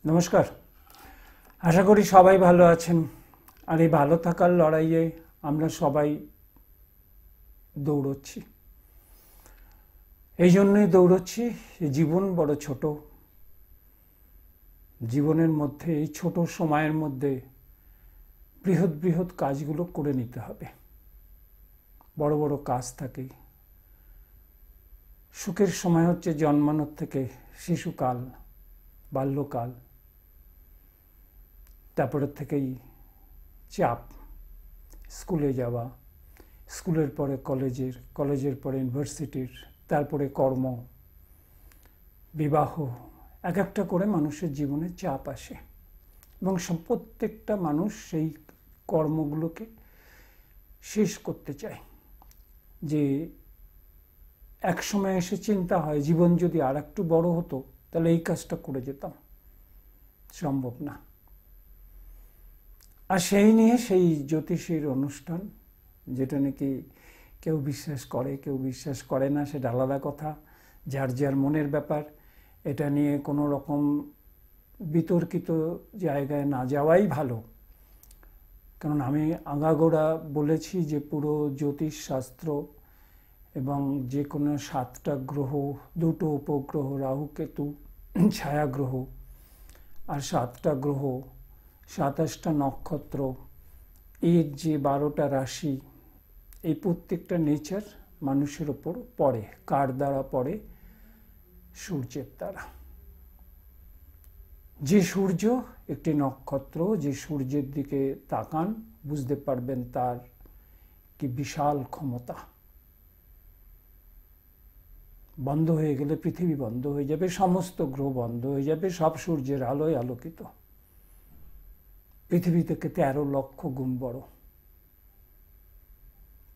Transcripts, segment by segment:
নমস্কার। আশা করি সবাই ভালো আছেন। আর এই ভালো থাকার লড়াইয়ে আমরা সবাই দৌড়চ্ছি। এই জন্যই দৌড়চ্ছি, জীবন বড় ছোট। জীবনের মধ্যে এই ছোট সময়ের মধ্যে বৃহৎ বৃহৎ কাজগুলো করে নিতে হবে। বড় বড় কাজ থাকে। সুখের সময় হচ্ছে জন্মানোর থেকে শিশুকাল, বাল্যকাল, তারপরে থেকেই চাপ, স্কুলে যাওয়া, স্কুলের পরে কলেজের পরে ইউনিভার্সিটির, তারপরে কর্ম, বিবাহ, এক একটা করে মানুষের জীবনে চাপ আসে এবং প্রত্যেকটা মানুষ সেই কর্মগুলোকে শেষ করতে চায়। যে এক সময় এসে চিন্তা হয় জীবন যদি আর একটু বড় হতো তাহলে এই কাজটা করে যেতাম, সম্ভব না। আর সেই নিয়ে সেই জ্যোতিষীর অনুষ্ঠান, যেটা নাকি কেউ বিশ্বাস করে কেউ বিশ্বাস করে না, সেটা আলাদা কথা, যার যার মনের ব্যাপার। এটা নিয়ে কোনো রকম বিতর্কিত জায়গায় না যাওয়াই ভালো। কারণ আমি আগাগোড়া বলেছি যে পুরো জ্যোতিষ শাস্ত্র এবং যে কোনো 7টা গ্রহ, 2টো উপগ্রহ, রাহু কেতু, ছায়াগ্রহ, আর 7টা গ্রহ, 27টা নক্ষত্র, এর যে 12টা রাশি, এই প্রত্যেকটা নেচার মানুষের ওপর পড়ে। কার দ্বারা পড়ে? সূর্যের দ্বারা। যে সূর্য একটি নক্ষত্র, যে সূর্যের দিকে তাকান বুঝতে পারবেন তার কি বিশাল ক্ষমতা। বন্ধ হয়ে গেলে পৃথিবী বন্ধ হয়ে যাবে, সমস্ত গ্রহ বন্ধ হয়ে যাবে, সব সূর্যের আলোয় আলোকিত। পৃথিবী থেকে 13 লক্ষ গুণ বড়।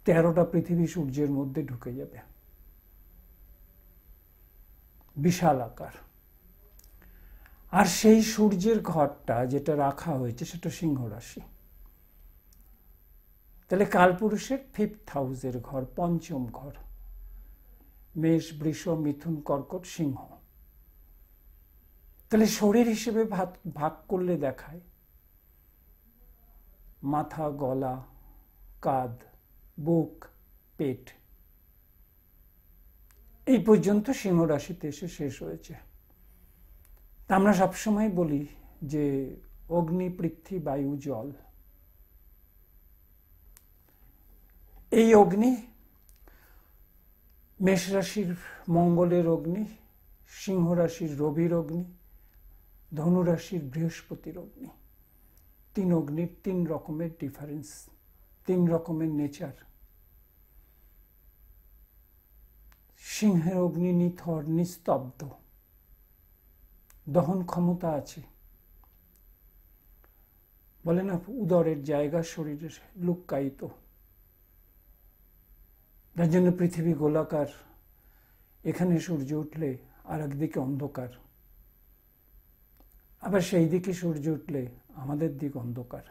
13টা পৃথিবী সূর্যের মধ্যে ঢুকে যাবে, বিশাল আকার। আর সেই সূর্যের ঘরটা যেটা রাখা হয়েছে সেটা সিংহ রাশি। তাহলে কালপুরুষের 5th হাউসের ঘর, পঞ্চম ঘর, মেষ, বৃষ, মিথুন, কর্কট, সিংহ। তাহলে শরীর হিসেবে ভাগ করলে দেখায় মাথা, গলা, কাঁধ, বুক, পেট, এই পর্যন্ত সিংহ রাশিতে এসে শেষ হয়েছে। আমরা সবসময় বলি যে অগ্নি, পৃথ্বী, বায়ু, জল। এই অগ্নি মেষ রাশির মঙ্গলের অগ্নি, সিংহ রাশির রবির অগ্নি, ধনু রাশির বৃহস্পতির অগ্নি। 3 অগ্নির 3 রকমের ডিফারেন্স, 3 রকমের নেচার। সিংহের অগ্নি নিথর, নিস্তব্ধ, দহন ক্ষমতা আছে। বলে না উদরের জায়গা শরীরের লুক্কায়িত, যার জন্য পৃথিবী গোলাকার। এখানে সূর্য উঠলে আর একদিকে অন্ধকার, আবার সেই দিকে সূর্য উঠলে আমাদের দিক অন্ধকার।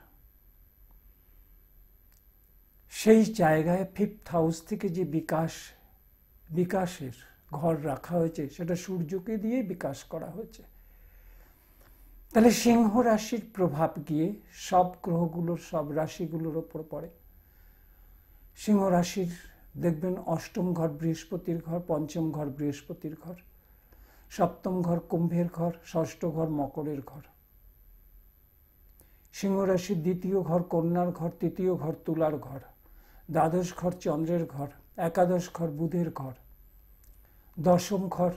সেই জায়গায় 5th হাউস থেকে যে বিকাশের ঘর রাখা হয়েছে সেটা সূর্যকে দিয়ে বিকাশ করা হয়েছে। তাহলে সিংহ রাশির প্রভাব গিয়ে সব গ্রহগুলোর, সব রাশিগুলোর ওপর পড়ে। সিংহ রাশির দেখবেন 8ম ঘর বৃহস্পতির ঘর, 5ম ঘর বৃহস্পতির ঘর, 7ম ঘর কুম্ভের ঘর, 6ষ্ঠ ঘর মকরের ঘর। সিংহ রাশির 2য় ঘর কন্যার ঘর, 3য় ঘর তুলার ঘর, দ্বাদশ ঘর চন্দ্রের ঘর, একাদশ ঘর বুধের ঘর, 10ম ঘর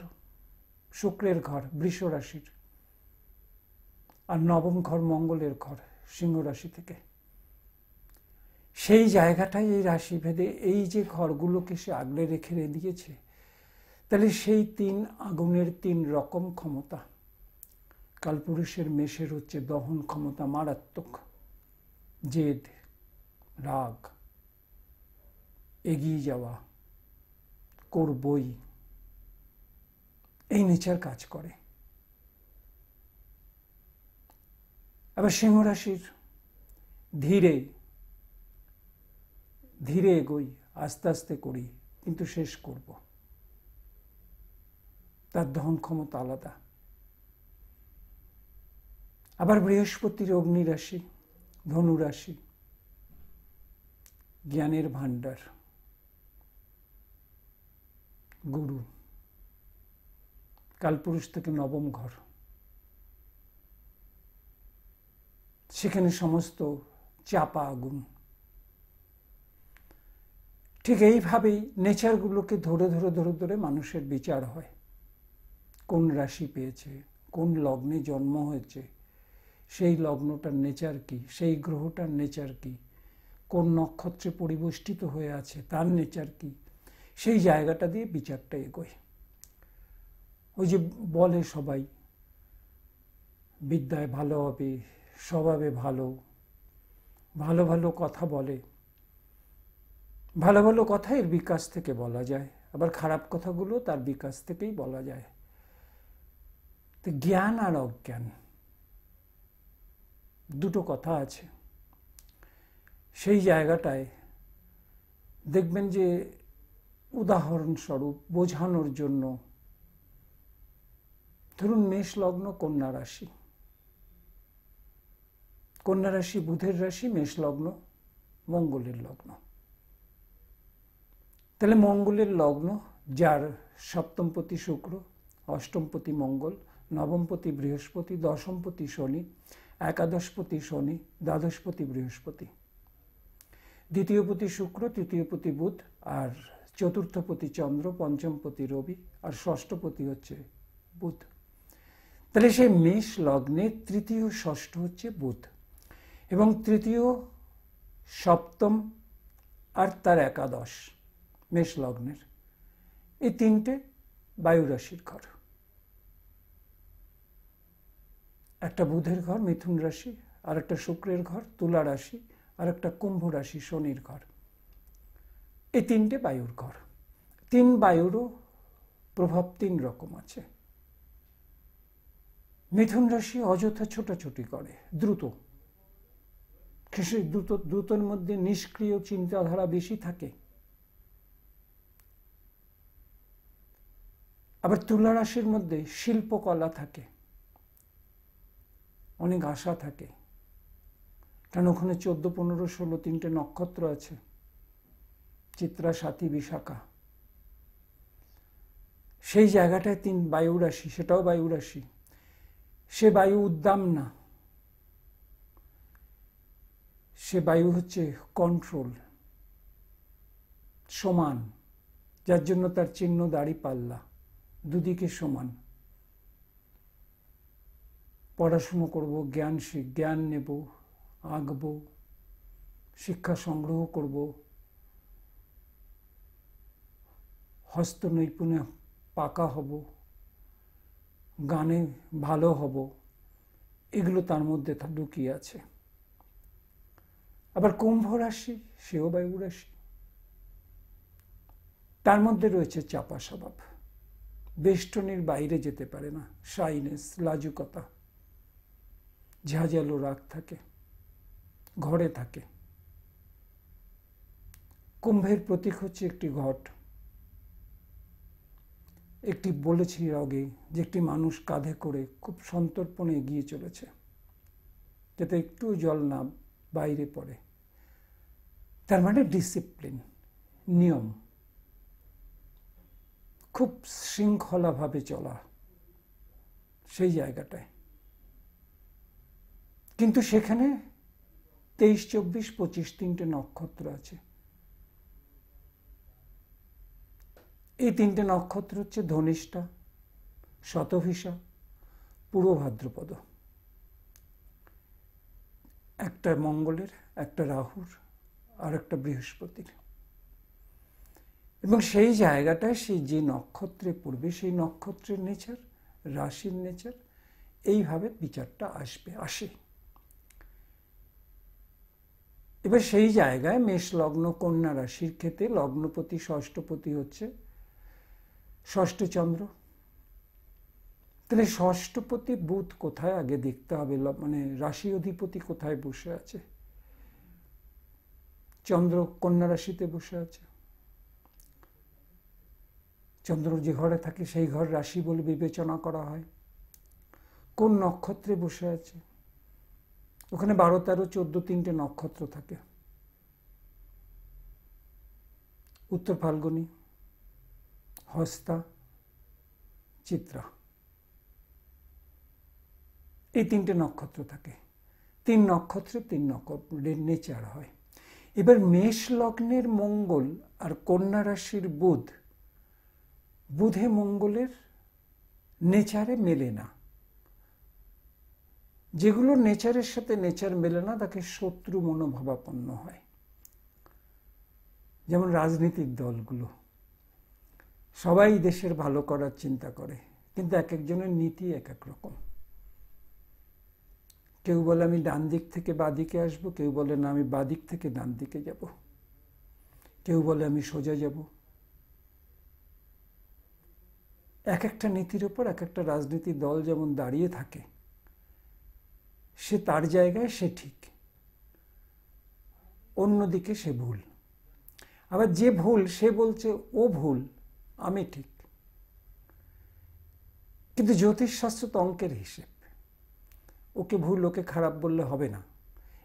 শুক্রের ঘর বৃষ রাশির, আর 9ম ঘর মঙ্গলের ঘর সিংহ রাশি থেকে। সেই জায়গাটাই এই রাশি ভেদে এই যে ঘরগুলোকে সে আগলে রেখে দিয়েছে। তাহলে সেই 3 আগুনের 3 রকম ক্ষমতা। কালপুরুষের মেষের হচ্ছে দহন ক্ষমতা মারাত্মক, জেদ, রাগ, এগিয়ে যাওয়া, করবই, এই নেচার কাজ করে। আবার সিংহ রাশির ধীরে ধীরে এগোই, আস্তে আস্তে করি, কিন্তু শেষ করব, তার দহন ক্ষমতা আলাদা। আবার বৃহস্পতির অগ্নি রাশি, ধনু রাশি, জ্ঞানের ভাণ্ডার, গুরু, কালপুরুষ থেকে নবম ঘর, সেখানে সমস্ত চাপা আগুন। ঠিক এইভাবেই নেচারগুলোকে ধরে ধরে ধরে ধরে মানুষের বিচার হয়। কোন রাশি পেয়েছে, কোন লগ্নে জন্ম হয়েছে, সেই লগ্নটার নেচার কি, সেই গ্রহটার নেচার কি, কোন নক্ষত্রে পরিবেষ্টিত হয়ে আছে তার নেচার কি, সেই জায়গাটা দিয়ে বিচারটা এগোয়। ওই যে বলে সবাই বিদ্যায় ভালো হবে, স্বভাবে ভালো, ভালো ভালো কথা বলে, ভালো ভালো কথা এর বিকাশ থেকে বলা যায়, আবার খারাপ কথাগুলো তার বিকাশ থেকেই বলা যায়। তো জ্ঞান আর অজ্ঞান দুটো কথা আছে। সেই জায়গাটায় দেখবেন যে উদাহরণস্বরূপ বোঝানোর জন্য, ধরুন মেষ লগ্ন কন্যা রাশি, কন্যা রাশি বুধের রাশি, মেষ লগ্ন মঙ্গলের লগ্ন। তাহলে মঙ্গলের লগ্ন, যার সপ্তমপতি শুক্র, অষ্টমপতি মঙ্গল, নবমপতি বৃহস্পতি, দশমপতি শনি, একাদশপতি শনি, দ্বাদশপতি বৃহস্পতি, দ্বিতীয়পতি শুক্র, তৃতীয়পতি বুধ, আর চতুর্থপতি চন্দ্র, পঞ্চমপতি রবি, আর ষষ্ঠপতি হচ্ছে বুধ। তাহলে সেই মেষ লগ্নে তৃতীয় ষষ্ঠ হচ্ছে বুধ, এবং তৃতীয় সপ্তম আর তার একাদশ মেষ লগ্নের, এই তিনটে বায়ু রাশির ঘর। একটা বুধের ঘর মিথুন রাশি, আর একটা শুক্রের ঘর তুলা রাশি, আর একটা কুম্ভ রাশি শনির ঘর। এই তিনটে বায়ুর ঘর। তিন বায়ুরও প্রভাব তিন রকম আছে। মিথুন রাশি অযথা ছোটাছুটি করে, দ্রুত, দ্রুতর মধ্যে নিষ্ক্রিয় চিন্তাধারা বেশি থাকে। আবার তুলা রাশির মধ্যে শিল্পকলা থাকে, অনেক আশা থাকে, কারণ ওখানে 14, 15, 16 তিনটে নক্ষত্র আছে, চিত্রা, স্বাতী, বিশাখা। সেই জায়গাটায় তিন বায়ু রাশি, সেটাও বায়ু রাশি। সে বায়ু উদ্দাম না, সে বায়ু হচ্ছে কন্ট্রোল, সমান, যার জন্য তার চিহ্ন দাড়ি পাল্লা, দুদিকে সমান। পড়াশুনো করব, জ্ঞান নেব, আঁকব, শিক্ষা সংগ্রহ করব, হস্ত নৈপুণ্যে পাকা হব, গানে ভালো হব, এগুলো তার মধ্যে লুকিয়ে আছে। আবার কুম্ভ রাশি, সেও বায়ু রাশি, তার মধ্যে রয়েছে চাপা স্বভাব, বেষ্টনীর বাইরে যেতে পারে না, শাইনেস, লাজুকতা, ঝাঁঝালো রাগ থাকে, ঘরে থাকে। কুম্ভের প্রতীক হচ্ছে একটি ঘট। একটি বলেছি আগে যে একটি মানুষ কাঁধে করে খুব সন্তর্পণে এগিয়ে চলেছে, যাতে একটু জল না বাইরে পড়ে। তার মানে ডিসিপ্লিন, নিয়ম, খুব শৃঙ্খলাভাবে চলা, সেই জায়গাটায়। কিন্তু সেখানে 23, 24, 25 তিনটে নক্ষত্র আছে। এই তিনটে নক্ষত্র হচ্ছে ধনিষ্ঠা, শতভিষা, পূর্ব ভাদ্রপদ। একটা মঙ্গলের, একটা রাহুর, আর একটা বৃহস্পতির। এবং সেই জায়গাটায় সেই যে নক্ষত্রে পড়বে, সেই নক্ষত্রের নেচার, রাশির নেচার, এইভাবে বিচারটা আসে। এবার সেই জায়গায় মেষ লগ্ন কন্যা রাশির ক্ষেত্রে লগ্নপতি ষষ্ঠপতি হচ্ছে ষষ্ঠ চন্দ্র। তাহলে ষষ্ঠপতি বুধ কোথায় আগে দেখতে হবে, মানে রাশি অধিপতি কোথায় বসে আছে। চন্দ্র কন্যা রাশিতে বসে আছে। চন্দ্র যে ঘরে থাকে সেই ঘর রাশি বলে বিবেচনা করা হয়। কোন নক্ষত্রে বসে আছে, ওখানে 12, 13, 14 তিনটে নক্ষত্র থাকে। উত্তর ফাল্গুনী, হস্তা, চিত্রা, এই তিনটে নক্ষত্র থাকে। 3 নক্ষত্রে 3 নক্ষত্রের নেচার হয়। এবার মেষ লগ্নের মঙ্গল আর কন্যা রাশির বুধ, বুধে মঙ্গলের নেচারে মেলে না। যেগুলো নেচারের সাথে নেচার মেলে না তাকে শত্রু মনোভাবাপন্ন হয়। যেমন রাজনৈতিক দলগুলো, সবাই দেশের ভালো করার চিন্তা করে, কিন্তু এক একজনের নীতি এক এক রকম। কেউ বলে আমি ডান দিক থেকে বাদিকে আসবো, কেউ বলে না আমি বাদিক থেকে ডান দিকে যাব, কেউ বলে আমি সোজা যাব। এক একটা নীতির উপর এক একটা রাজনীতির দল যেমন দাঁড়িয়ে থাকে, সে তার জায়গায় সে ঠিক, অন্যদিকে সে ভুল। আবার যে ভুল সে বলছে ও ভুল, আমি ঠিক। কিন্তু জ্যোতিষশাস্ত্র তো অঙ্কের হিসেব, ওকে ভুল ওকে খারাপ বললে হবে না।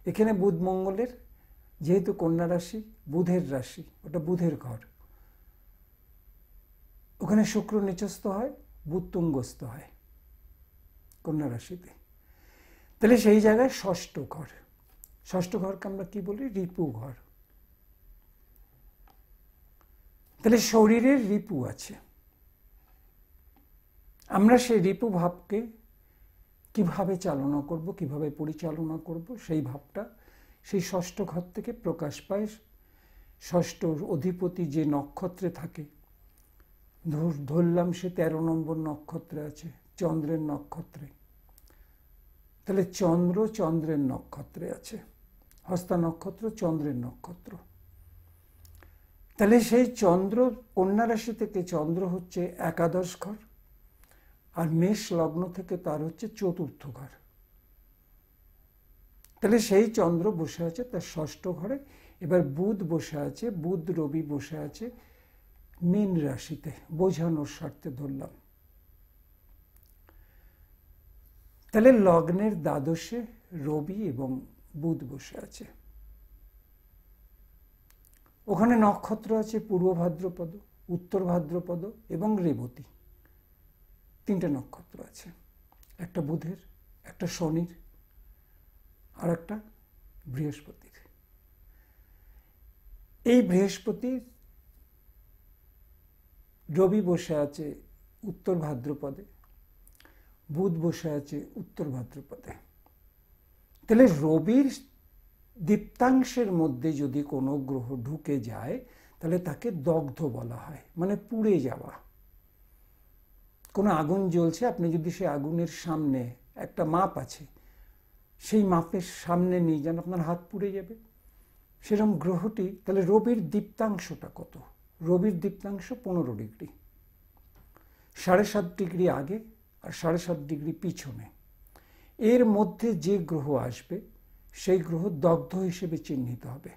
এখানে বুধ মঙ্গলের, যেহেতু কন্যা রাশি বুধের রাশি, ওটা বুধের ঘর, ওখানে শুক্র নিচস্থ হয়, বুধ তুঙ্গস্থ হয় কন্যা রাশিতে। তাহলে সেই জায়গায় ষষ্ঠ ঘর, ষষ্ঠ ঘরকে আমরা কি বলি? রিপু ঘর। তাহলে শরীরের রিপু আছে, আমরা সেই রিপু ভাবকে কিভাবে চালনা করব, কিভাবে পরিচালনা করব, সেই ভাবটা সেই ষষ্ঠ ঘর থেকে প্রকাশ পায়। ষষ্ঠর অধিপতি যে নক্ষত্রে থাকে, ধরলাম সে 13 নম্বর নক্ষত্রে আছে, চন্দ্রের নক্ষত্রে। তাহলে চন্দ্র চন্দ্রের নক্ষত্রে আছে, হস্তা নক্ষত্র চন্দ্রের নক্ষত্র। তাহলে সেই চন্দ্র, কন্যা রাশি থেকে চন্দ্র হচ্ছে একাদশ ঘর, আর মেষ লগ্ন থেকে তার হচ্ছে চতুর্থ ঘর। তাহলে সেই চন্দ্র বসে আছে তার ষষ্ঠ ঘরে। এবার বুধ বসে আছে, বুধ রবি বসে আছে মীন রাশিতে, বোঝানোর স্বার্থে ধরলাম। তাহলে লগ্নের দ্বাদশে রবি এবং বুধ বসে আছে। ওখানে নক্ষত্র আছে পূর্ব ভাদ্রপদ, উত্তর ভাদ্রপদ এবং রেবতী, 3টে নক্ষত্র আছে। একটা বুধের, একটা শনির, আর একটা বৃহস্পতির। এই বৃহস্পতি, রবি বসে আছে উত্তর ভাদ্রপদে, বুধ বসে আছে উত্তর ভাদ্রপদে। তাহলে রবির দীপ্তাংশের মধ্যে যদি কোনো গ্রহ ঢুকে যায় তাহলে তাকে দগ্ধ বলা হয়, মানে পুড়ে যাওয়া। কোনো আগুন জ্বলছে, আপনি যদি সেই আগুনের সামনে, একটা মাপ আছে, সেই মাপের সামনে নিয়ে যান, আপনার হাত পুড়ে যাবে। সেরকম গ্রহটি, তাহলে রবির দীপ্তাংশটা কত? রবির দীপ্তাংশ 15 ডিগ্রি, 7.5 ডিগ্রি আগে আর 7.5 ডিগ্রি পিছনে। এর মধ্যে যে গ্রহ আসবে সেই গ্রহ দগ্ধ হিসেবে চিহ্নিত হবে,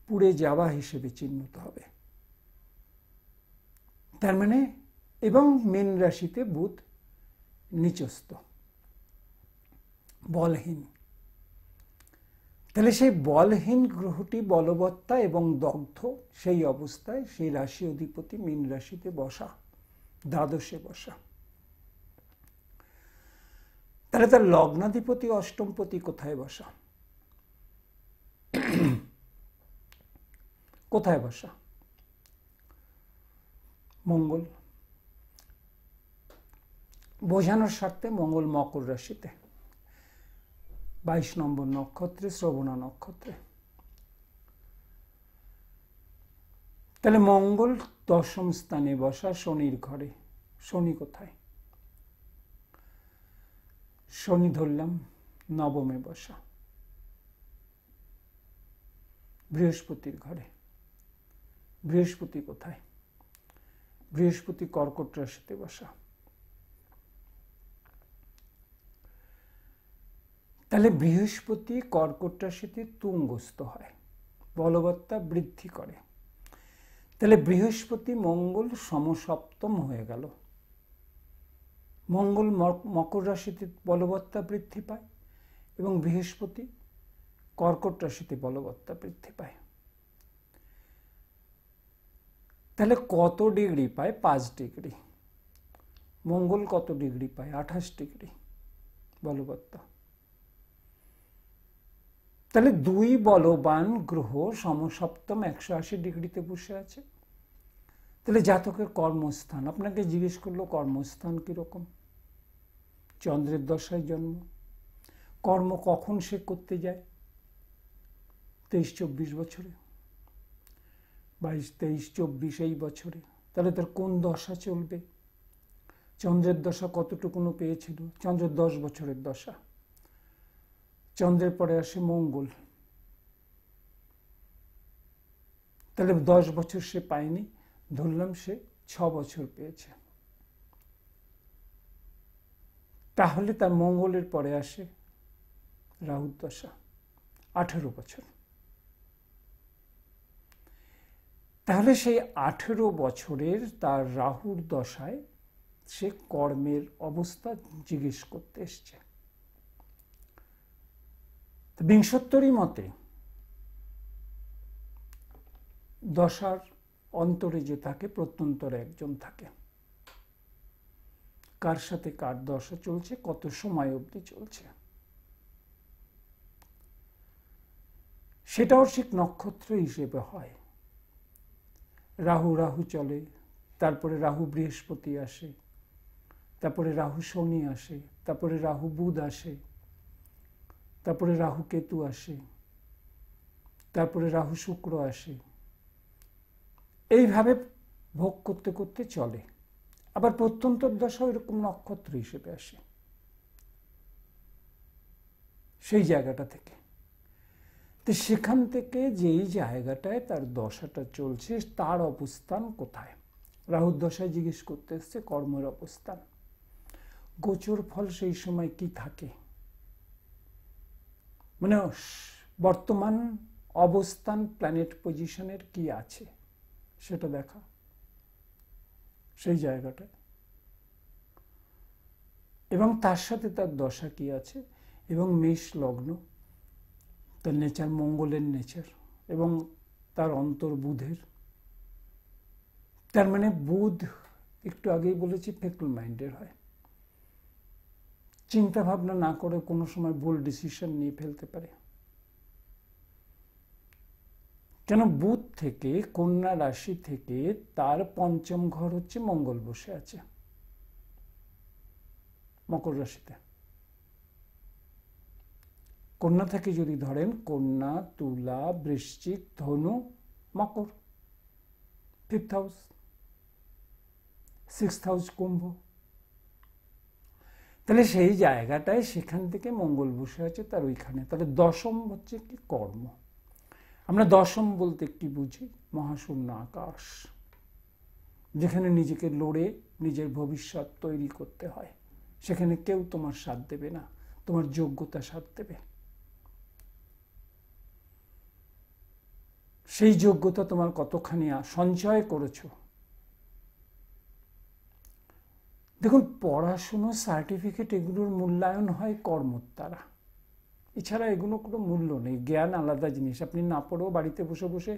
পুড়ে যাওয়া হিসেবে চিহ্নিত হবে। তার মানে, এবং মীন রাশিতে বুধ নিচস্থ, বলহীন। তাহলে সেই বলহীন গ্রহটি বলবত্তা এবং দগ্ধ, সেই অবস্থায় সেই রাশি অধিপতি মীন রাশিতে বসা, দ্বাদশে বসা। তাহলে তার লগ্নাধিপতি অষ্টমপতি কোথায় বসা? কোথায় বসা? মঙ্গল। বোঝানোর স্বার্থে মঙ্গল মকর রাশিতে, 22 নম্বর নক্ষত্রে, শ্রবণা নক্ষত্রে। তাহলে মঙ্গল 10ম স্থানে বসা শনির ঘরে। শনি কোথায়? শনি ধরলাম 9মে বসা, বৃহস্পতির ঘরে। বৃহস্পতি কোথায়? বৃহস্পতি কর্কট রাশিতে বসা। তাহলে বৃহস্পতি কর্কট রাশিতে তুঙ্গস্থ হয়, বলবত্তা বৃদ্ধি করে। তাহলে বৃহস্পতি মঙ্গল সমসপ্তম হয়ে গেল। মঙ্গল মকর রাশিতে বলবত্তা বৃদ্ধি পায় এবং বৃহস্পতি কর্কট রাশিতে বলবত্তা বৃদ্ধি পায়। তাহলে কত ডিগ্রি পায়? 5 ডিগ্রি। মঙ্গল কত ডিগ্রি পায়? 28 ডিগ্রি বলবত্তা। তাহলে 2 বলবান গ্রহ সমসপ্তম 180 ডিগ্রিতে বসে আছে। তাহলে জাতকের কর্মস্থান, আপনাকে জিজ্ঞেস করলো কর্মস্থান কিরকম? চন্দ্রের দশায় জন্ম, কর্ম কখন সে করতে যায়? 23-24 বছরে, 22-23-24 এই বছরে। তাহলে তার কোন দশা চলবে? চন্দ্রের দশা কতটুকুনো পেয়েছিল? চন্দ্রের 10 বছরের দশা। চন্দ্রের পরে আসে মঙ্গল, তাহলে 10 বছর সে পায়নি, ধরলাম সে 6 বছর পেয়েছে। তাহলে তার মঙ্গলের পরে আসে রাহুর দশা, 18 বছর। তাহলে সেই 18 বছরের তার রাহুর দশায় সে কর্মের অবস্থা জিজ্ঞেস করতে এসছে। বিংশোত্তরী মতে দশার অন্তরে যে থাকে, প্রত্যন্তরে একজন থাকে। কার সাথে কার দশা চলছে, কত সময় অবধি চলছে, সেটাও ঠিক নক্ষত্র হিসেবে হয়। রাহু রাহু চলে, তারপরে রাহু বৃহস্পতি আসে, তারপরে রাহু শনি আসে, তারপরে রাহু বুধ আসে, তারপরে রাহু কেতু আসে, তারপরে রাহু শুক্র আসে। এইভাবে ভোগ করতে করতে চলে। আবার প্রত্যন্তর দশা এরকম নক্ষত্র হিসেবে আসে সেই জায়গাটা থেকে। তো সেখান থেকে যেই জায়গাটায় তার দশাটা চলছে তার অবস্থান কোথায়? রাহুর দশায় জিজ্ঞেস করতে এসছে কর্মের অবস্থান। গোচর ফল সেই সময় কি থাকে, মানে বর্তমান অবস্থান প্ল্যানেট পজিশনের কি আছে সেটা দেখা সেই জায়গাটা, এবং তার সাথে তার দশা কি আছে। এবং মেষ লগ্ন, তার নেচার মঙ্গলের নেচার, এবং তার অন্তর বুধের। তার মানে বুধ একটু আগেই বলেছি ফেকল মাইন্ডের হয়, চিন্তা ভাবনা না করে কোনো সময় ভুল ডিসিশন নিয়ে ফেলতে পারে। কেন? বুধ থেকে কন্যা রাশি থেকে তার পঞ্চম ঘর হচ্ছে মঙ্গল বসে আছে মকর রাশিতে। কন্যা থেকে যদি ধরেন, কন্যা, তুলা, বৃশ্চিক, ধনু, মকর, 5th হাউস, 6th হাউস কুম্ভ। তাহলে সেই জায়গাটায় সেখান থেকে মঙ্গল বসে আছে তার ওইখানে। তাহলে দশম হচ্ছে কি? কর্ম। আমরা দশম বলতে কি বুঝি? মহাশূন্য আকাশ, যেখানে নিজেকে লড়ে নিজের ভবিষ্যৎ তৈরি করতে হয়। সেখানে কেউ তোমার সাথ দেবে না, তোমার যোগ্যতা সাথ দেবে। সেই যোগ্যতা তোমার কতখানি সঞ্চয় করেছো। দেখুন, পড়াশুনো, সার্টিফিকেট, এগুলোর মূল্যায়ন হয় কর্মর দ্বারা, এছাড়া এগুলো কোনো মূল্য নেই। জ্ঞান আলাদা জিনিস, আপনি না পড়েও বাড়িতে বসে বসে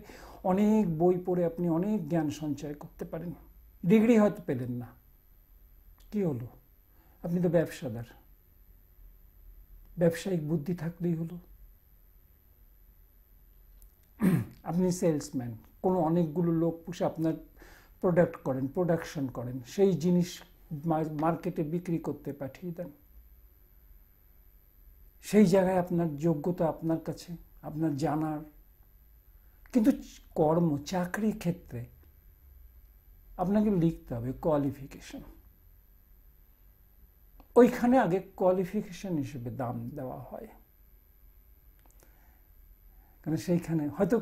অনেক বই পড়ে আপনি অনেক জ্ঞান সঞ্চয় করতে পারেন। ডিগ্রি হয়তো পেলেন না, কি হলো? আপনি তো ব্যবসাদার, ব্যবসায়িক বুদ্ধি থাকলেই হলো। আপনি সেলসম্যান, কোনো অনেকগুলো লোক পুষে আপনার প্রোডাক্ট করেন, প্রোডাকশন করেন, সেই জিনিস মার্কেটে বিক্রি করতে পাঠিয়ে দেন। সেই জায়গায় আপনার যোগ্যতা আপনার কাছে, আপনার জানার। কিন্তু কর্ম, চাকরি ক্ষেত্রে আপনাকে লিখতে হবে কোয়ালিফিকেশন। ওইখানে আগে কোয়ালিফিকেশন হিসেবে দাম দেওয়া হয়। কারণ সেইখানে হয়তো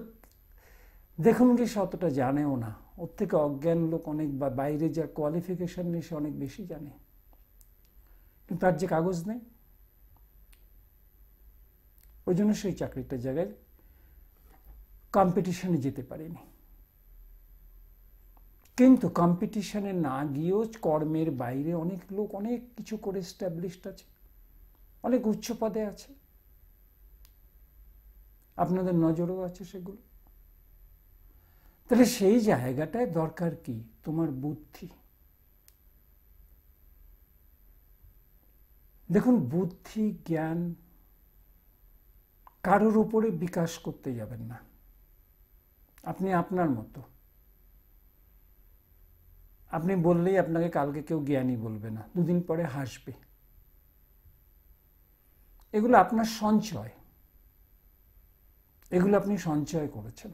দেখুন কি সে অতটা জানেও না, ওর থেকে অজ্ঞান লোক অনেক, বা বাইরে যার কোয়ালিফিকেশন নেই সে অনেক বেশি জানে, কিন্তু তার যে কাগজ নেই, ওই জন্য সেই চাকরিটার জায়গায় কম্পিটিশনে যেতে পারেনি। কিন্তু কম্পিটিশনে না গিয়েও কর্মের বাইরে অনেক লোক অনেক কিছু করে এস্টাবলিশড আছে, অনেক উচ্চ পদে আছে, আপনাদের নজরেও আছে সেগুলো। তাহলে সেই জায়গাটায় দরকার কি? তোমার বুদ্ধি। দেখুন, বুদ্ধি জ্ঞান কারোর উপরে বিকাশ করতে যাবেন না। আপনি আপনার মতো। আপনি বললেই আপনাকে কালকে কেউ জ্ঞানী বলবে না, দুদিন পরে হাসবে। এগুলো আপনার সঞ্চয়, এগুলো আপনি সঞ্চয় করেছেন।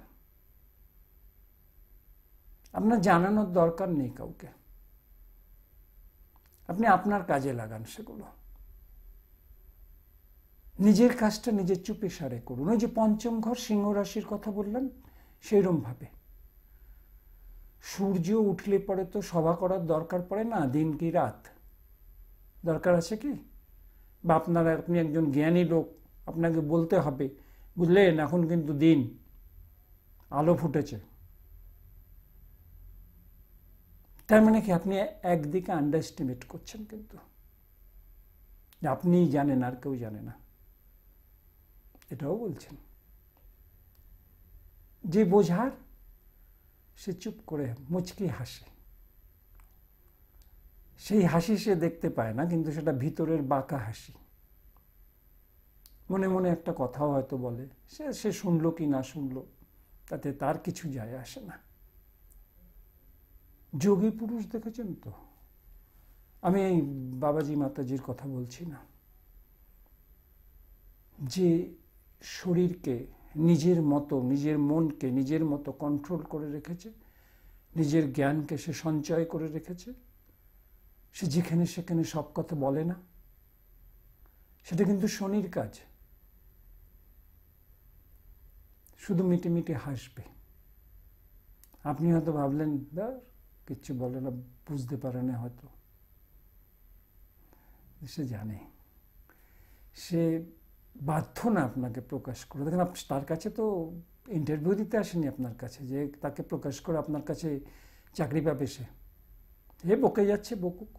আপনার জানানোর দরকার নেই কাউকে। আপনি আপনার কাজে লাগান সেগুলো। নিজের কাজটা নিজের চুপে সারে করুন। ওই যে পঞ্চম ঘর সিংহ রাশির কথা বললাম, সেইরকম ভাবে সূর্য উঠলে পরে তো সভা করার দরকার পড়ে না, দিন কি রাত দরকার আছে কি? বা আপনি একজন জ্ঞানী লোক, আপনাকে বলতে হবে, বুঝলেন এখন কিন্তু দিন, আলো ফুটেছে। তার মানে কি? আপনি একদিকে আন্ডার এস্টিমেট করছেন, কিন্তু আপনিই জানেন আর কেউ জানে না, এটাও বলছেন। যে বোঝার সে চুপ করে মুচকি হাসে। সেই হাসি সে দেখতে পায় না, কিন্তু সেটা ভিতরের বাঁকা হাসি। মনে মনে একটা কথাও হয়তো বলে, সে শুনলো কি না শুনলো তাতে তার কিছু যায় আসে না। যোগী পুরুষ দেখেছেন তো? আমি এই বাবাজি মাতাজির কথা বলছি না, যে শরীরকে নিজের মতো, নিজের মনকে নিজের মতো কন্ট্রোল করে রেখেছে, নিজের জ্ঞানকে সে সঞ্চয় করে রেখেছে। সে যেখানে সেখানে সব কথা বলে না। সেটা কিন্তু শনির কাজ। শুধু মিটে মিটে হাসবে। আপনি হয়তো ভাবলেন কিচ্ছু বলে না, বুঝতে পারে না হয়তো। সে জানে, সে বাধ্য না আপনাকে প্রকাশ করে। দেখেন, তার কাছে তো ইন্টারভিউ দিতে আসেনি আপনার কাছে যে তাকে প্রকাশ করে আপনার কাছে চাকরি পাবে। সে বকে যাচ্ছে, বকুক।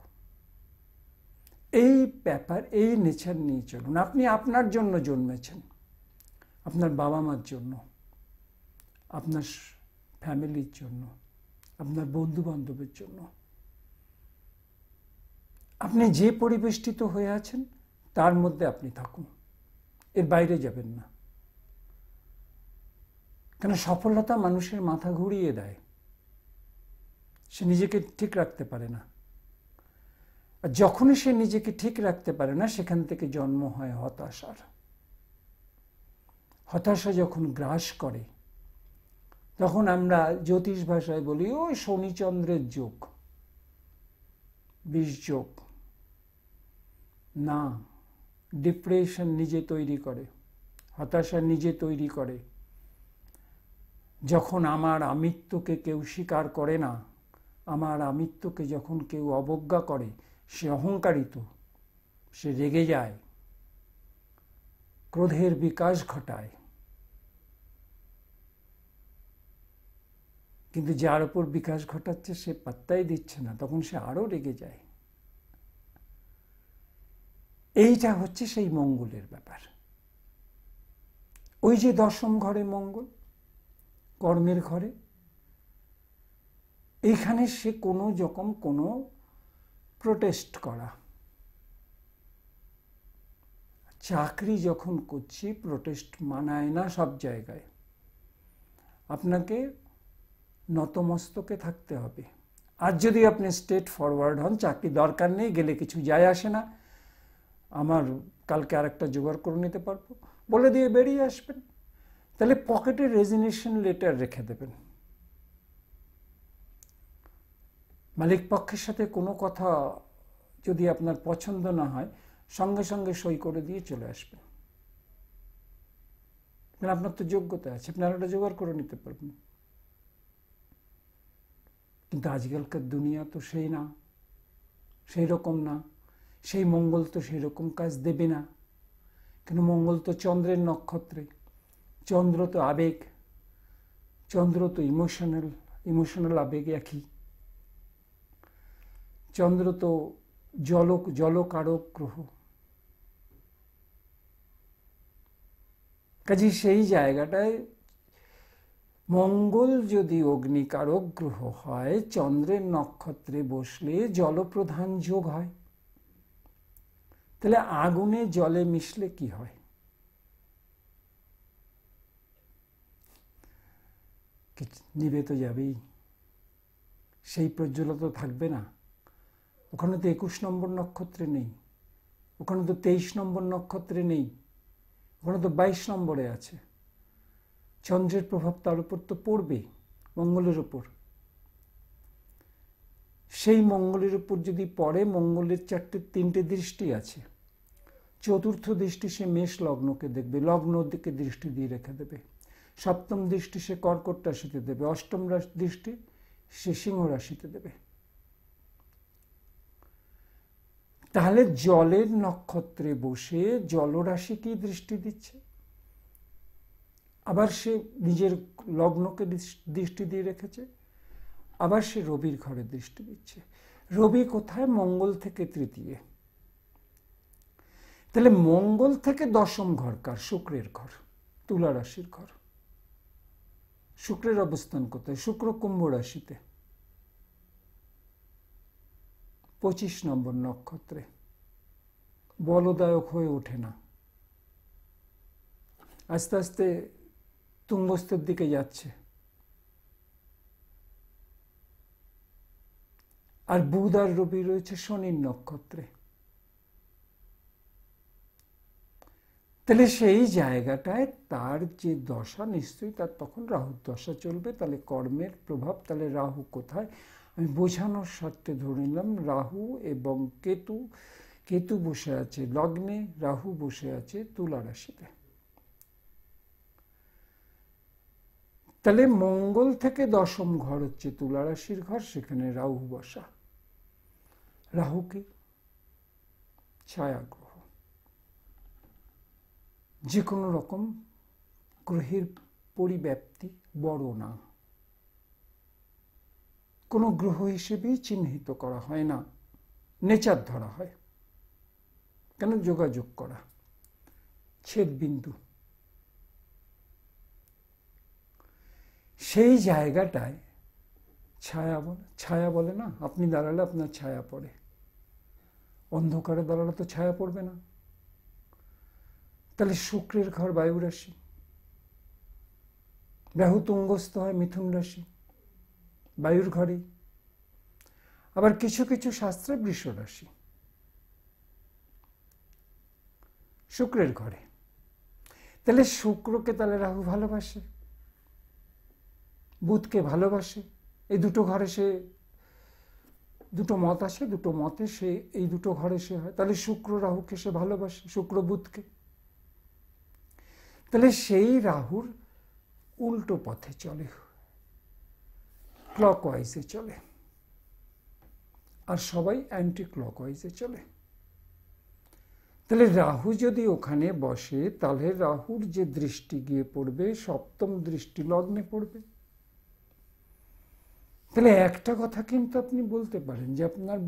এই ব্যাপার, এই নেচার নিয়ে চলুন। আপনি আপনার জন্য জন্মেছেন, আপনার বাবা মার জন্য, আপনার ফ্যামিলির জন্য, আপনার বন্ধু বান্ধবের জন্য। আপনি যে পরিবেষ্টিত হয়ে আছেন তার মধ্যে আপনি থাকুন, এর বাইরে যাবেন না। কেন? সফলতা মানুষের মাথা ঘুরিয়ে দেয়, সে নিজেকে ঠিক রাখতে পারে না। আর যখনই সে নিজেকে ঠিক রাখতে পারে না, সেখান থেকে জন্ম হয় হতাশার। হতাশা যখন গ্রাস করে, তখন আমরা জ্যোতিষ ভাষায় বলি ওই শনিচন্দ্রের যোগ, বিষ যোগ। না, ডিপ্রেশন নিজে তৈরি করে, হতাশা নিজে তৈরি করে। যখন আমার আমিত্বকে কেউ স্বীকার করে না, আমার আমিত্বকে যখন কেউ অবজ্ঞা করে, সে অহংকারিত, সে রেগে যায়, ক্রোধের বিকাশ ঘটায়। কিন্তু যার উপর বিকাশ ঘটাচ্ছে সে পাত্তাই দিচ্ছে না, তখন সে আরো রেগে যায়। এইটা হচ্ছে সেই মঙ্গলের ব্যাপার। ওই যে দশম ঘরে মঙ্গল, কর্মের ঘরে, এইখানে সে কোনো রকম কোনো প্রোটেস্ট করা। চাকরি যখন করছি, প্রোটেস্ট মানায় না সব জায়গায়। আপনাকে নতমস্তকে থাকতে হবে। আর যদি আপনি স্ট্রেট ফরওয়ার্ড হন, চাকরি দরকার নেই, গেলে কিছু যায় আসে না, আমার কালকে আরেকটা জোগাড় করে নিতে পারবো বলে দিয়ে বেরিয়ে আসবেন, তাহলে পকেটে রেজিগনেশন লেটার রেখে দেবেন। মালিক পক্ষের সাথে কোনো কথা যদি আপনার পছন্দ না হয়, সঙ্গে সঙ্গে সই করে দিয়ে চলে আসবেন। আপনার তো যোগ্যতা আছে, আপনি আরেকটা জোগাড় করে নিতে পারবেন। কিন্তু আজকালকার দুনিয়া তো সেই না, সেই রকম না। সেই মঙ্গল তো সেই রকম কাজ দেবে না। কেন? মঙ্গল তো চন্দ্রের নক্ষত্রে, চন্দ্র তো আবেগ, চন্দ্র তো ইমোশনাল আবেগ একই। চন্দ্র তো জলকারক গ্রহ। কাজে সেই জায়গাটায় মঙ্গল যদি অগ্নিকারক গ্রহ হয়, চন্দ্রের নক্ষত্রে বসলে জলপ্রধান যোগ হয়। তাহলে আগুনে জলে মিশলে কি হয়? নিভে তো যাবেই, সেই প্রজ্বলতা থাকবে না। ওখানে তো 21 নম্বর নক্ষত্রে নেই, ওখানে তো 23 নম্বর নক্ষত্রে নেই, ওখানে তো 22 নম্বরে আছে। চন্দ্রের প্রভাব তার উপর তো পড়বে, মঙ্গলের উপর। সেই মঙ্গলের উপর যদি পড়ে, মঙ্গলের 3টে দৃষ্টি আছে। চতুর্থ দৃষ্টি সে মেষ লগ্নকে দেখবে, লগ্ন দিকে দৃষ্টি দিয়ে রেখে দেবে। সপ্তম দৃষ্টি সে কর্কট রাশিতে দেবে, অষ্টম দৃষ্টি সে সিংহ রাশিতে দেবে। তাহলে জলের নক্ষত্রে বসে জলরাশিকে দৃষ্টি দিচ্ছে, আবার সে নিজের লগ্নকে দৃষ্টি দিয়ে রেখেছে, আবার সে রবির ঘরে দৃষ্টি দিচ্ছে। রবি কোথায়? মঙ্গল থেকে তৃতীয়। তাহলে মঙ্গল থেকে 10ম ঘর কার? শুক্রের ঘর, তুলা রাশির ঘর। শুক্রের অবস্থান কোথায়? শুক্র কুম্ভ রাশিতে, 25 নম্বর নক্ষত্রে। বলদায়ক হয়ে ওঠে না, আস্তে আস্তে তুঙ্গস্থের দিকে যাচ্ছে। আর বুধ আর রবি রয়েছে শনির নক্ষত্রে। তাহলে সেই জায়গাটায় তার যে দশা, নিশ্চয়ই তার তখন রাহুর দশা চলবে। তাহলে কর্মের প্রভাব, তাহলে রাহু কোথায়? আমি বোঝানোর স্বার্থে ধরে নিলাম রাহু এবং কেতু। কেতু বসে আছে লগ্নে, রাহু বসে আছে তুলা রাশিতে। তাহলে মঙ্গল থেকে 10ম ঘর হচ্ছে তুলা রাশির ঘর, সেখানে রাহু বসা। রাহু কি? ছায়া গ্রহ। যে কোনো রকম গ্রহের পরিব্যাপ্তি বড় না, কোনো গ্রহ হিসেবেই চিহ্নিত করা হয় না, নেচার ধরা হয়। কেন? যোগাযোগ করা, ছেদ বিন্দু। সেই জায়গাটায় ছায়া বলে না, আপনি দাঁড়ালে আপনার ছায়া পড়ে। অন্ধকারে দাঁড়ালে তো ছায়া পড়বে না। তাহলে শুক্রের ঘর বায়ু রাশি, রাহু তুঙ্গস্থ হয় মিথুন রাশি, বায়ুর ঘরে। আবার কিছু কিছু শাস্ত্রে বৃষ রাশি, শুক্রের ঘরে। তাহলে শুক্রকে তাহলে রাহু ভালোবাসে, বুধকে ভালোবাসে। এই দুটো ঘরে সে, দুটো মত আসে, দুটো মতে সে এই দুটো ঘরে সে হয়। তাহলে শুক্র রাহুকে সে ভালোবাসে, শুক্র বুধকে। তাহলে সেই রাহুর উল্টো পথে চলে, ক্লকওয়াইজে চলে, আর সবাই অ্যান্টি ক্লকওয়াইজে চলে। তাহলে রাহু যদি ওখানে বসে, তাহলে রাহুর যে দৃষ্টি গিয়ে পড়বে, 7ম দৃষ্টি লগ্নে পড়বে। তাহলে একটা কথা কিন্তু আপনি বলতে পারেন যে আপনার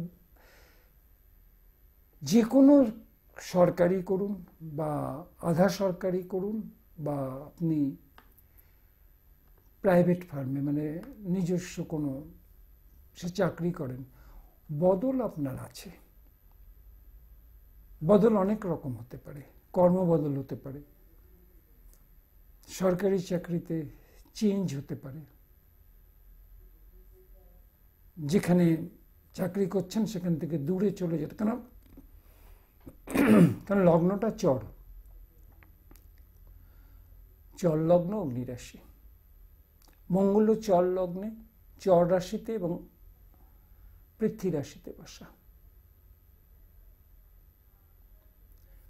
যে কোনো সরকারি করুন বা আধা সরকারি করুন, বা আপনি প্রাইভেট ফার্মে মানে নিজস্ব কোনো সে চাকরি করেন, বদল আপনার আছে। বদল অনেক রকম হতে পারে, কর্মবদল হতে পারে, সরকারি চাকরিতে চেঞ্জ হতে পারে, যেখানে চাকরি করছেন সেখান থেকে দূরে চলে যেতে। কারণ লগ্নটা চর লগ্ন, অগ্নিরাশি। মঙ্গল চর লগ্নে, চর রাশিতে এবং পৃথ্বী রাশিতে বসা।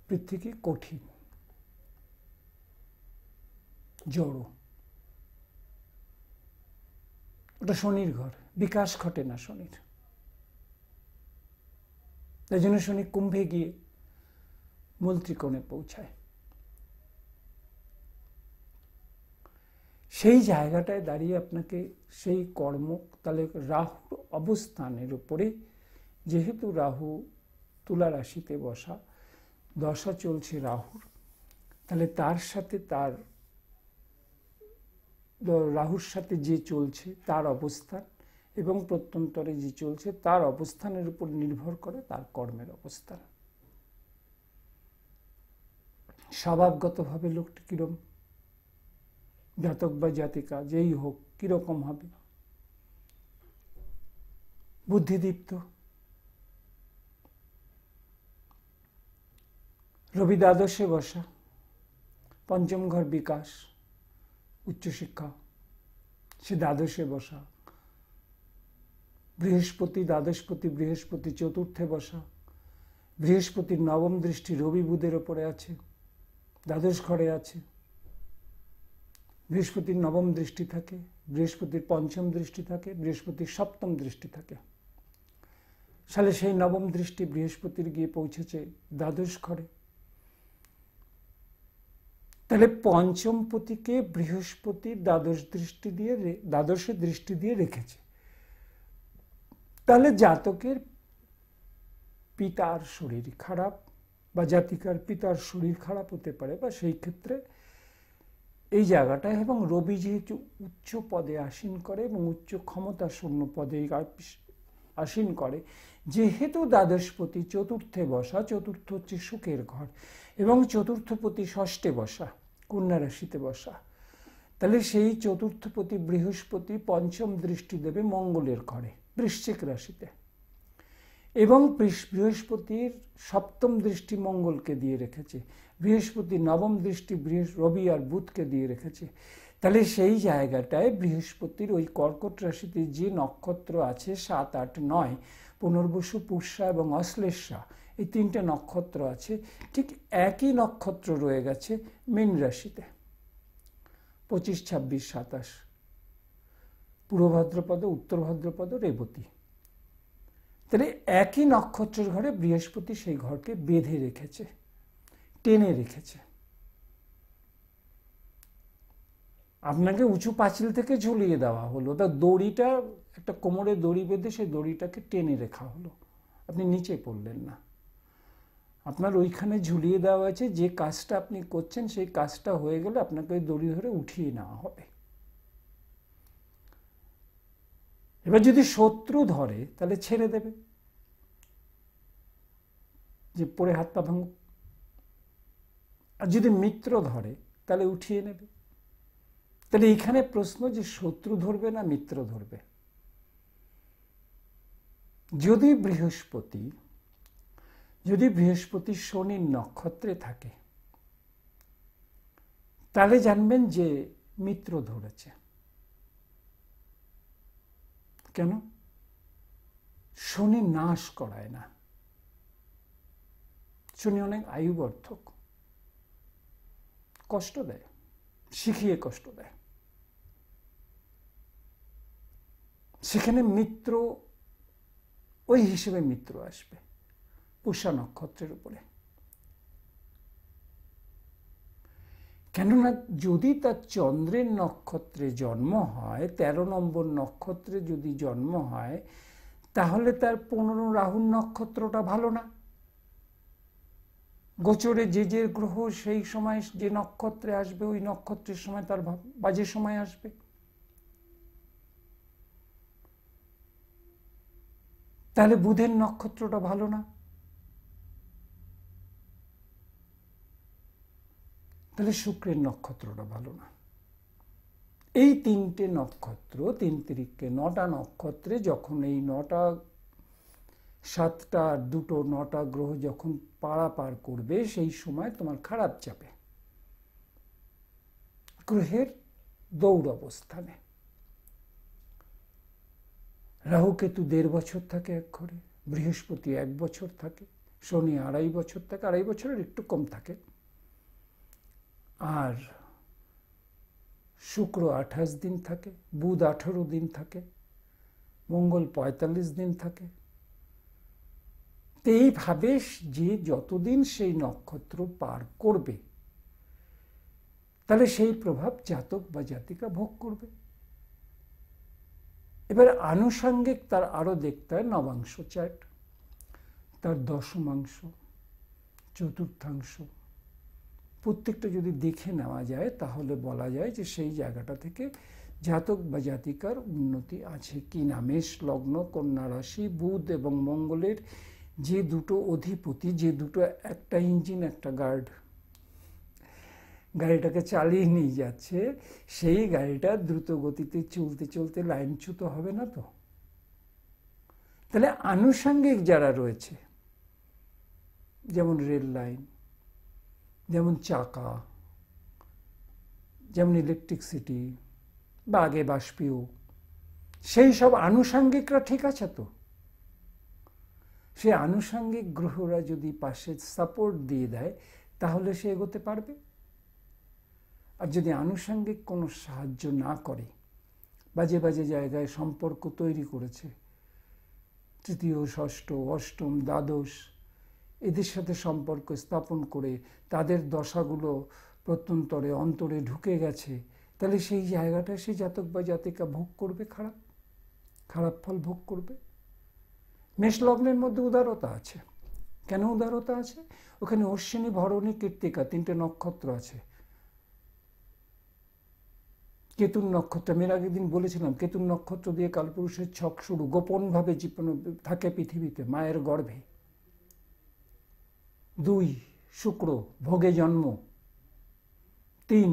পৃথ্বী কি? কঠিন, জড়। ওটা শনির ঘর, বিকাশ ঘটে না শনির। তাই জন্য শনি কুম্ভে গিয়ে মূল ত্রিকোণে পৌঁছায়। সেই জায়গাটায় দাঁড়িয়ে আপনাকে সেই কর্ম, তাহলে রাহুর অবস্থানের উপরে, যেহেতু রাহু তুলা রাশিতে বসা, দশা চলছে রাহুর, তাহলে তার সাথে তার রাহুর সাথে যে চলছে তার অবস্থান এবং প্রত্যন্তরে যে চলছে তার অবস্থানের উপর নির্ভর করে তার কর্মের অবস্থান। স্বভাবগতভাবে লোকটি কিরকম, জাতক বা জাতিকা যেই হোক কিরকম হবে, বুদ্ধিদীপ্ত, রবি দ্বাদশে বসা, পঞ্চম ঘর বিকাশ, উচ্চশিক্ষা, সে দ্বাদশে বসা, বৃহস্পতি দ্বাদশপতি বৃহস্পতি চতুর্থে বসা, বৃহস্পতির নবম দৃষ্টি রবি বুধের ওপরে আছে, দ্বাদশ ঘরে আছে, বৃহস্পতির নবম দৃষ্টি থাকে, বৃহস্পতির পঞ্চম দৃষ্টি থাকে, বৃহস্পতির সপ্তম দৃষ্টি থাকে। সালে সেই নবম দৃষ্টি বৃহস্পতির গিয়ে পৌঁছেছে দ্বাদশ ঘরে। তাহলে পঞ্চম পতিকে বৃহস্পতি দ্বাদশে দৃষ্টি দিয়ে রেখেছে। তাহলে জাতকের পিতার শরীর খারাপ বা জাতিকার পিতার শরীর খারাপ হতে পারে, বা সেই ক্ষেত্রে এই জায়গাটায়, এবং রবি যেহেতু উচ্চ পদে আসীন করে এবং উচ্চ ক্ষমতা শূন্য পদে আসীন করে, যেহেতু দ্বাদশপতি চতুর্থে বসা, চতুর্থ হচ্ছে সুখের ঘর, এবং চতুর্থপতি ষষ্ঠে বসা, কন্যা রাশিতে বসা, তাহলে সেই চতুর্থপতি বৃহস্পতি পঞ্চম দৃষ্টি দেবে মঙ্গলের ঘরে বৃশ্চিক রাশিতে, এবং বৃহস্পতির সপ্তম দৃষ্টি মঙ্গলকে দিয়ে রেখেছে, বৃহস্পতির নবম দৃষ্টি রবি আর বুধকে দিয়ে রেখেছে। তাহলে সেই জায়গাটায় বৃহস্পতির ওই কর্কট রাশিতে যে নক্ষত্র আছে 7, 8, 9, পুনর্বসু, পুষ্যা এবং অশ্লেষা, এই তিনটে নক্ষত্র আছে, ঠিক একই নক্ষত্র রয়ে গেছে মীন রাশিতে 25, 26, 27, পূর্ব ভাদ্রপদ, উত্তর ভাদ্রপদ, রেবতী। তাহলে একই নক্ষত্রের ঘরে বৃহস্পতি সেই ঘরকে বেঁধে রেখেছে, টেনে রেখেছে। আপনাকে উঁচু পাঁচিল থেকে ঝুলিয়ে দেওয়া হলো, তা দড়িটা একটা কোমরে দড়ি বেঁধে সেই দড়িটাকে টেনে রাখা হলো, আপনি নিচে পড়লেন না। আপনার ওইখানে ঝুলিয়ে দেওয়া হয়েছে, যে কাজটা আপনি করছেন সেই কাজটা হয়ে গেলে আপনাকে ওই দড়ি ধরে উঠিয়ে নেওয়া হবে। এবার যদি শত্রু ধরে তাহলে ছেড়ে দেবে, যে পড়ে হাত পা ভাঙুক, আর যদি মিত্র ধরে তাহলে উঠিয়ে নেবে। তাহলে এখানে প্রশ্ন যে শত্রু ধরবে না মিত্র ধরবে। যদি বৃহস্পতি শনির নক্ষত্রে থাকে তাহলে জানবেন যে মিত্র ধরেছে। কেন? শনি নাশ করায় না, শনি অনেক আয়ুবর্ধক, কষ্ট দেয়, শিখিয়ে কষ্ট দেয়। সেখানে মিত্র ওই হিসেবে মিত্র আসবে পুষ্যা নক্ষত্রের উপরে। কেননা যদি তার চন্দ্রের নক্ষত্রে জন্ম হয়, 13 নম্বর নক্ষত্রে যদি জন্ম হয়, তাহলে তার 15 রাহুর নক্ষত্রটা ভালো না। গোচরে যে গ্রহ সেই সময় যে নক্ষত্রে আসবে, ওই নক্ষত্রের সময় তার বাজে সময় আসবে। তাহলে বুধের নক্ষত্রটা ভালো না, তাহলে শুক্রের নক্ষত্রটা ভালো না। এই 3টে নক্ষত্র, 3 তিরিকে 9টা নক্ষত্রে যখন এই 9টা 7টা আর 2টো 9টা গ্রহ যখন পারাপার করবে, সেই সময় তোমার খারাপ যাবে গ্রহের দৌড় অবস্থানে। রাহু কেতু 1.5 বছর থাকে এক ঘরে, বৃহস্পতি 1 বছর থাকে, শনি 2.5 বছর থাকে, 2.5 বছরের একটু কম থাকে, আর শুক্র 28 দিন থাকে, বুধ 18 দিন থাকে, মঙ্গল 45 দিন থাকে। এইভাবে যে যতদিন সেই নক্ষত্র পার করবে, তাহলে সেই প্রভাব জাতক বা জাতিকা ভোগ করবে। এবার আনুষঙ্গিক তার আরো দেখতে হয় নবাংশ চার্ট, তার দশমাংশ, চতুর্থাংশ, প্রত্যেকটা যদি দেখে নেওয়া যায় তাহলে বলা যায় যে সেই জায়গাটা থেকে জাতক বা জাতিকার উন্নতি আছে কি না। মেষ লগ্ন, কন্যা রাশি, বুধ এবং মঙ্গলের যে দুটো অধিপতি, যে দুটো, একটা ইঞ্জিন একটা গার্ড, গাড়িটাকে চালিয়ে নিয়ে যাচ্ছে, সেই গাড়িটা দ্রুত গতিতে চলতে চলতে লাইনচ্যুত হবে না তো? তাহলে আনুষঙ্গিক যারা রয়েছে, যেমন রেল লাইন, যেমন চাকা, যেমন ইলেকট্রিসিটি বা আগে বাষ্পীয়, সেই সব আনুষঙ্গিকরা ঠিক আছে তো? সেই আনুষঙ্গিক গ্রহরা যদি পাশে সাপোর্ট দিয়ে দেয় তাহলে সে এগোতে পারবে। আর যদি আনুষঙ্গিক কোনো সাহায্য না করে, বাজে বাজে জায়গায় সম্পর্ক তৈরি করেছে, তৃতীয়, ষষ্ঠ, অষ্টম, দ্বাদশ, এদের সাথে সম্পর্ক স্থাপন করে তাদের দশাগুলো প্রত্যন্তরে অন্তরে ঢুকে গেছে, তাহলে সেই জায়গাটা সে জাতক বা জাতিকা ভোগ করবে, খারাপ ফল ভোগ করবে। মেষ লগ্নের মধ্যে উদারতা আছে। কেন উদারতা আছে? ওখানে অশ্বিনী, ভরণী, কৃত্তিকা তিনটে নক্ষত্র আছে। কেতুর নক্ষত্র, আমি আগের দিন বলেছিলাম, কেতুর নক্ষত্র দিয়ে কালপুরুষের ছক শুরু। গোপনভাবে জীবন থাকে পৃথিবীতে মায়ের গর্ভে। 2 শুক্র, ভোগে জন্ম। 3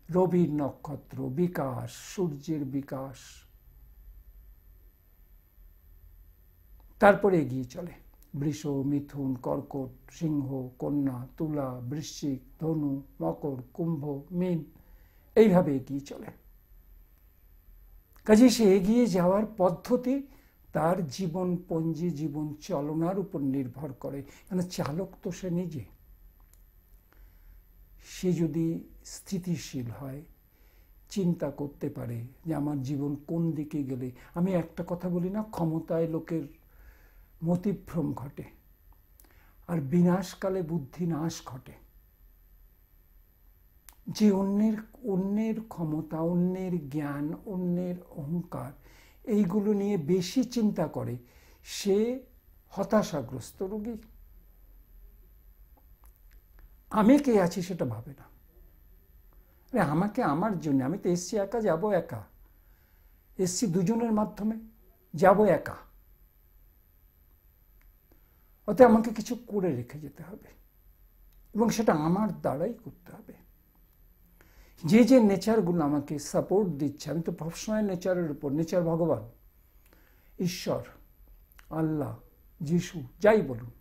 রবির নক্ষত্র, বিকাশ, সূর্যের বিকাশ। তারপরে এগিয়ে চলে বৃষ, মিথুন, কর্কট, সিংহ, কন্যা, তুলা, বৃশ্চিক, ধনু, মকর, কুম্ভ, মীন, এইভাবে এগিয়ে চলে। কাজে সে এগিয়ে যাওয়ার পদ্ধতি তার জীবনপঞ্জি, জীবন চলনার উপর নির্ভর করে। কেন, চালক তো সে নিজে। সে যদি স্থিতিশীল হয়, চিন্তা করতে পারে যে আমার জীবন কোন দিকে গেলে, আমি একটা কথা বলি না, ক্ষমতায় লোকের মতিভ্রম ঘটে আর বিনাশকালে বুদ্ধি নাশ ঘটে। যে অন্যের ক্ষমতা, অন্যের জ্ঞান, অন্যের অহংকার, এইগুলো নিয়ে বেশি চিন্তা করে, সে হতাশাগ্রস্ত রোগী। আমি কে আছি সেটা ভাবে না। আমাকে আমার জন্য, আমি তো এসছি একা, যাব একা, এসছি দুজনের মাধ্যমে, যাব একা, অতএব আমাকে কিছু করে রেখে যেতে হবে এবং সেটা আমার দ্বারাই করতে হবে। যে যে নেচারগুলো আমাকে সাপোর্ট দিচ্ছে, আমি তো সবসময় নেচারের উপর, নেচার ভগবান, ঈশ্বর, আল্লাহ, যিশু, যাই বলুন,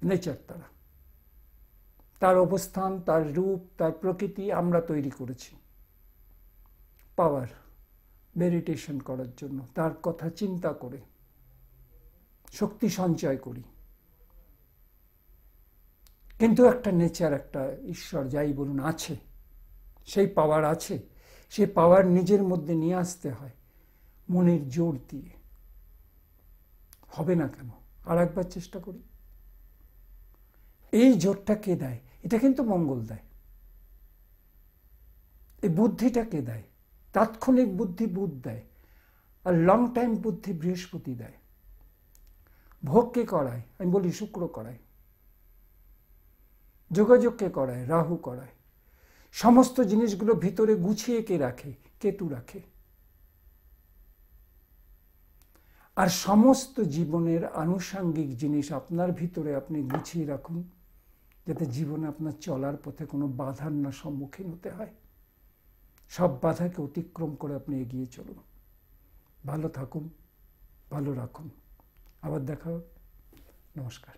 নেচার তার অবস্থান, তার রূপ, তার প্রকৃতি আমরা তৈরি করেছি পাওয়ার, মেডিটেশন করার জন্য, তার কথা চিন্তা করে শক্তি সঞ্চয় করি। কিন্তু একটা নেচার, একটা ঈশ্বর, যাই বলুন, আছে, সেই পাওয়ার আছে। সেই পাওয়ার নিজের মধ্যে নিয়ে আসতে হয় মনের জোর দিয়ে। হবে না কেন? আর একবার চেষ্টা করি। এই জোরটা কে দেয়? এটা কিন্তু মঙ্গল দেয়। এই বুদ্ধিটা কে দেয়? তাৎক্ষণিক বুদ্ধি বুধ দেয়, আর লং টাইম বুদ্ধি বৃহস্পতি দেয়। ভোগ কে করায়? আমি বলি শুক্র করায়। যোগাযোগ কে করায়? রাহু করায়। সমস্ত জিনিসগুলো ভিতরে গুছিয়ে কে রাখে? কেতু রাখে। আর সমস্ত জীবনের আনুষঙ্গিক জিনিস আপনার ভিতরে আপনি গুছিয়ে রাখুন, যাতে জীবনে আপনার চলার পথে কোনো বাধার না সম্মুখীন হতে হয়। সব বাধাকে অতিক্রম করে আপনি এগিয়ে চলুন। ভালো থাকুন, ভালো রাখুন। আবার দেখা হবে। নমস্কার।